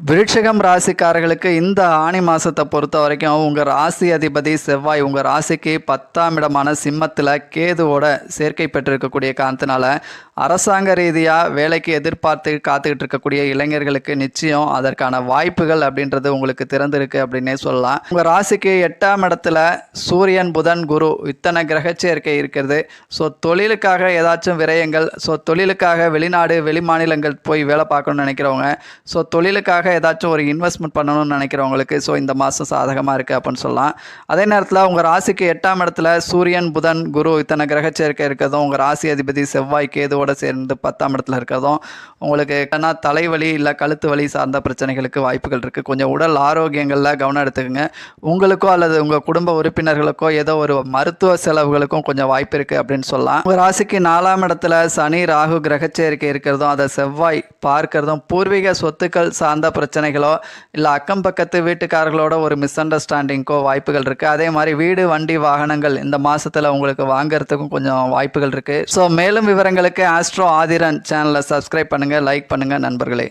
விருட்சிகம் ராசிக்காரர்களுக்கு இந்த ஆணி மாதத்தை பொறுத்த வரைக்கும் உங்கள் ராசி அதிபதி செவ்வாய் உங்கள் ராசிக்கு 10ஆம் இடமான சிம்மத்தில் கேதுவோட சேர்க்கை பெற்றிருக்கக்கூடிய காரணத்தினால அரசாங்க ரீதியாக வேலைக்கு எதிர்பார்த்து காத்துக்கிட்டு இருக்கக்கூடிய இளைஞர்களுக்கு நிச்சயம் அதற்கான வாய்ப்புகள் அப்படின்றது உங்களுக்கு திறந்திருக்கு அப்படின்னே சொல்லலாம். உங்கள் ராசிக்கு 8ஆம் இடத்துல சூரியன் புதன் குரு இத்தனை கிரக சேர்க்கை இருக்கிறது. ஸோ தொழிலுக்காக ஏதாச்சும் விரயங்கள், ஸோ தொழிலுக்காக வெளிநாடு வெளிமாநிலங்கள் போய் வேலை பார்க்கணும்னு நினைக்கிறவங்க, ஸோ தொழிலுக்காக ஏதாச்சும் ஒரு இன்வெஸ்ட்மெண்ட் பண்ணணும்னு நினைக்கிறவங்களுக்கு ஸோ இந்த மாதம் சாதகமாக இருக்குது அப்படின்னு சொல்லலாம். அதே நேரத்தில் உங்கள் ராசிக்கு 8ஆம் இடத்துல சூரியன் புதன் குரு இத்தனை கிரக சேர்க்கை இருக்கிறதும் உங்கள் ராசி அதிபதி செவ்வாய் கேதுவோட சேர்ந்து 10ஆம் இடத்துல இருக்கிறதும் உங்களுக்கு ஏன்னா தலைவலி இல்லை கழுத்து வலி சார்ந்த பிரச்சனைகளுக்கு வாய்ப்புகள் இருக்குது. கொஞ்சம் உடல் ஆரோக்கியங்களில் கவனம் எடுத்துக்கோங்க. உங்களுக்கோ அல்லது உங்கள் குடும்ப உறுப்பினர்களுக்கோ ஏதோ ஒரு மருத்துவ செலவுகளுக்கும் கொஞ்சம் வாய்ப்பு இருக்குது அப்படின்னு சொல்லலாம். உங்கள் ராசிக்கு 4ஆம் இடத்துல சனி ராகு கிரக சேர்க்கை இருக்கிறதும் அதை செவ்வாய் பார்க்கிறதும் பூர்வீக சொத்துக்கள் சார்ந்த பிரச்சனைகளோ இல்லை அக்கம் பக்கத்து வீட்டுக்காரர்களோட ஒரு மிஸ் அண்டர்ஸ்டாண்டிங்கோ வாய்ப்புகள் இருக்குது. அதே மாதிரி வீடு வண்டி வாகனங்கள் இந்த மாதத்தில் உங்களுக்கு வாங்கிறதுக்கும் கொஞ்சம் வாய்ப்புகள் இருக்குது. ஸோ மேலும் விவரங்களுக்கு ஆஸ்ட்ரோ ஆதிரன் சேனலை சப்ஸ்கிரைப் பண்ணுங்கள், லைக் பண்ணுங்கள் நண்பர்களே.